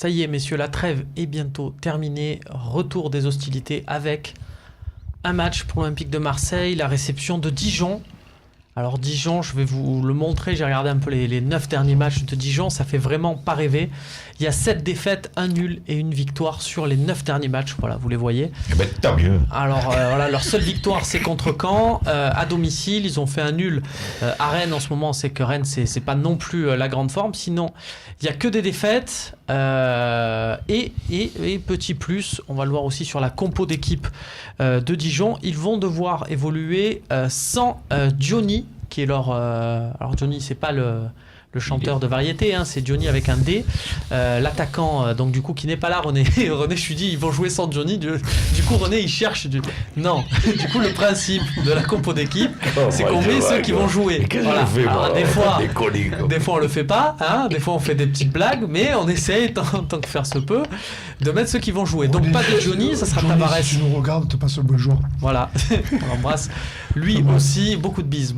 Ça y est, messieurs, la trêve est bientôt terminée. Retour des hostilités avec un match pour l'Olympique de Marseille, la réception de Dijon. Alors Dijon, je vais vous le montrer, j'ai regardé un peu les 9 derniers matchs de Dijon, ça fait vraiment pas rêver. Il y a 7 défaites, 1 nul et 1 victoire sur les 9 derniers matchs, voilà, vous les voyez. Eh ben, tant mieux. Alors voilà, leur seule victoire c'est contre Caen, à domicile, ils ont fait un nul à Rennes en ce moment, c'est que Rennes c'est pas non plus la grande forme, sinon il y a que des défaites et petit plus, on va le voir aussi sur la compo d'équipe de Dijon, ils vont devoir évoluer sans Johnny, qui est leur... alors Johnny, c'est pas le chanteur de variété, hein, c'est Johnny avec un D. L'attaquant, donc du coup, qui n'est pas là, René. René, je lui dis, ils vont jouer sans Johnny. Du coup, René, il cherche... Non. Du coup, le principe de la compo d'équipe, c'est qu'on met ceux qui vont jouer. Voilà. Alors, des fois, on le fait pas. Hein, des fois, on fait des petites blagues, mais on essaye, tant que faire se peut, de mettre ceux qui vont jouer. Donc, pas de Johnny, ça sera Johnny, Tavares. Si tu nous regardes, te passe le bonjour. Voilà, on l'embrasse. Lui aussi, beaucoup de bises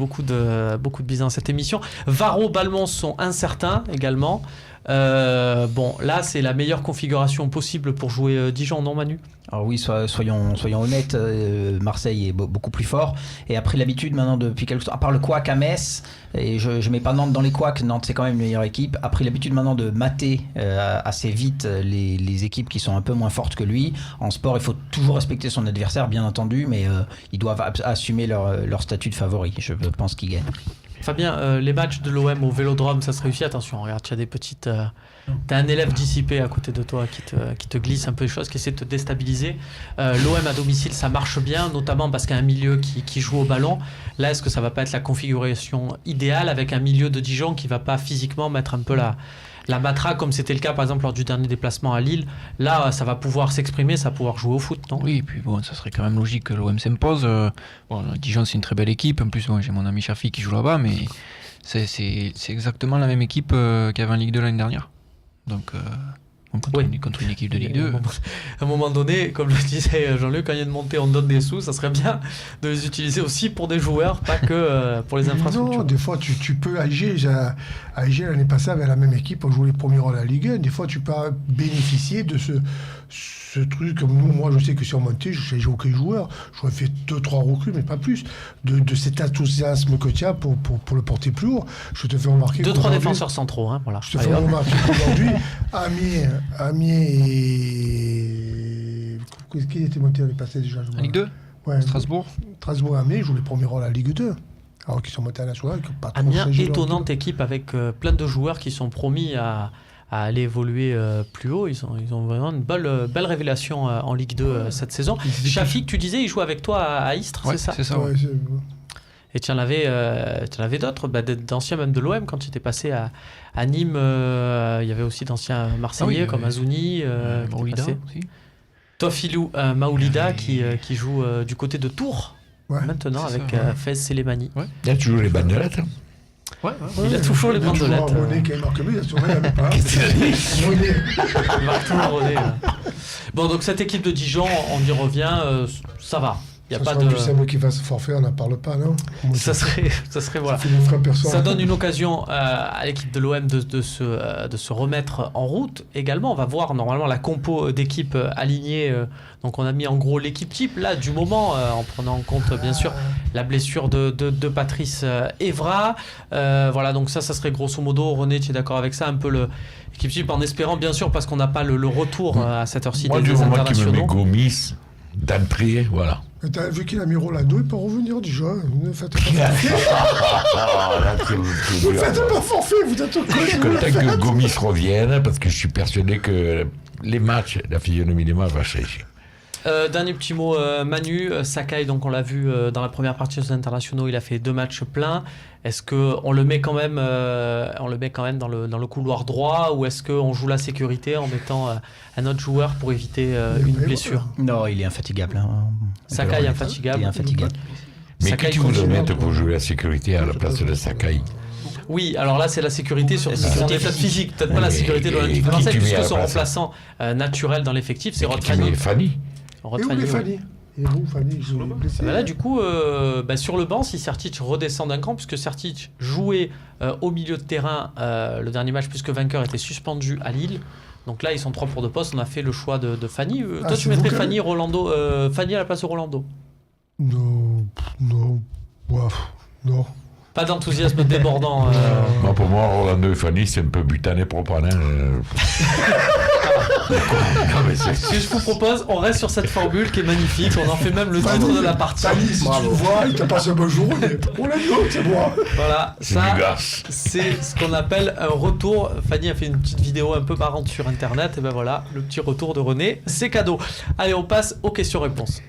dans cette émission. Varro, Balmont sont incertains également. Bon, là, c'est la meilleure configuration possible pour jouer Dijon, non Manu ? Alors oui, soyons honnêtes, Marseille est beaucoup plus fort et a pris l'habitude maintenant depuis quelques temps, à part le couac à Metz, et je mets pas Nantes dans les couacs, Nantes c'est quand même une meilleure équipe, a pris l'habitude maintenant de mater assez vite les équipes qui sont un peu moins fortes que lui. En sport, il faut toujours respecter son adversaire, bien entendu, mais ils doivent assumer leur statut de favori. Je pense qu'ils gagnent. Fabien, les matchs de l'OM au Vélodrome, ça se réussit. Attention, regarde, tu as des petites... T'as un élève dissipé à côté de toi qui te glisse un peu les choses, qui essaie de te déstabiliser. L'OM à domicile, ça marche bien, notamment parce qu'il y a un milieu qui joue au ballon. Là, est-ce que ça va pas être la configuration idéale avec un milieu de Dijon qui va pas physiquement mettre un peu la matraque, comme c'était le cas par exemple lors du dernier déplacement à Lille? Là, ça va pouvoir s'exprimer, ça va pouvoir jouer au foot, non? Oui, et puis bon, ça serait quand même logique que l'OM s'impose. Bon, Dijon, c'est une très belle équipe. En plus, bon, j'ai mon ami Chafi qui joue là-bas, mais c'est exactement la même équipe qu'il y avait en Ligue 2 l'année dernière. Donc, contre une équipe de Ligue 2. À un moment donné, comme le disait Jean-Luc, quand il y a une montée, on donne des sous, ça serait bien de les utiliser aussi pour des joueurs, pas que pour les infrastructures. Non, des fois, tu peux AG l'année passée avec la même équipe, on joue les premiers rôles à la Ligue 1. Des fois, tu peux bénéficier de ce truc. Comme nous, moi, je sais que si on montait, je n'ai aucun joueur. J'aurais fait 2-3 recrues, mais pas plus. De cet enthousiasme que tu as pour le porter plus haut. Je te fais remarquer. 2-3 défenseurs centraux, hein, voilà. Je te fais remarquer qu'aujourd'hui, Amiens et. Qui était monté l'année passée déjà? En Ligue 2 ouais, Strasbourg et Amiens jouent les premiers rôles à la Ligue 2. Alors qu'ils sont montés à la soirée. Amiens, étonnante équipe avec plein de joueurs qui sont promis à aller évoluer plus haut. Ils ont vraiment une belle révélation en Ligue 2 cette saison. Shafik, tu disais, il joue avec toi à Istres, ouais, c'est ça? C'est ça, ouais. Et tu en avais d'autres, d'anciens même de l'OM, quand tu étais passé à Nîmes, il y avait aussi d'anciens Marseillais comme Azouni. Maoulida aussi. Tofilou Maoulida qui joue du côté de Tours maintenant avec Fez Selemani. Ouais. Là, tu joues les bandelettes. Ouais. Il a toujours les bandelettes. René qui a marqué lui, il a toujours rien, pas. Il marque toujours René. Bon, donc cette équipe de Dijon, on y revient, ça va. Il y a pas de. Du Samuel qui fasse forfait, on n'en parle pas, non? Ça serait voilà. Ça donne une occasion à l'équipe de l'OM de se remettre en route. Également, on va voir normalement la compo d'équipe alignée. Donc, on a mis en gros l'équipe type là du moment, en prenant en compte bien sûr la blessure de Patrice Evra. Voilà, donc ça serait grosso modo. René, tu es d'accord avec ça, un peu l'équipe type, en espérant bien sûr parce qu'on n'a pas le retour à cette heure-ci des internationaux. Moi, du moment qu'il me met Gomis d'entrée, voilà. T'as vu qu'il a mis Rolando, il peut revenir déjà. Ne faites pas forfait. Vous faites pas forfait, vous êtes au coach. Je suis content que Gomis revienne parce que je suis persuadé que les matchs, la physionomie des matchs va changer. Dernier petit mot, Manu Sakai, donc on l'a vu dans la première partie des internationaux, il a fait 2 matchs pleins. Est-ce qu'on le met quand même, dans le couloir droit, ou est-ce qu'on joue la sécurité en mettant un autre joueur pour éviter une blessure? Non, il est infatigable. Hein. Sakai est infatigable. Il est infatigable. Mais Sakai qui vous le mette pour jouer la sécurité à la place de Sakai? Oui, alors là c'est la sécurité sur son état physique, peut-être pas la sécurité de l'Olympique de Marseille, puisque son remplaçant naturel dans l'effectif c'est Rod Fanny. Et où est Fanny? Là du coup sur le banc, si Sertic redescend d'un cran, puisque Sertic jouait au milieu de terrain le dernier match puisque vainqueur était suspendu à Lille, Donc là, ils sont 3 pour 2 postes. On a fait le choix de Fanny. Ah, Toi, c'est tu mettrais vous, Fanny, Rolando, Fanny à la place de Rolando. Non. Ouais, non. Pas d'enthousiasme débordant. Non, pour moi, Rolando et Fanny, c'est un peu butané propane. Non, mais Ce que je vous propose, on reste sur cette formule qui est magnifique. On en fait même le titre de la partie. Fanny, si tu le vois, il te passe un bon jour, mais Rolando, c'est moi. Voilà, c'est ça, du gars. c'est ce qu'on appelle un retour. Fanny a fait une petite vidéo un peu marrante sur internet. Et ben voilà, le petit retour de René, c'est cadeau. Allez, on passe aux questions-réponses.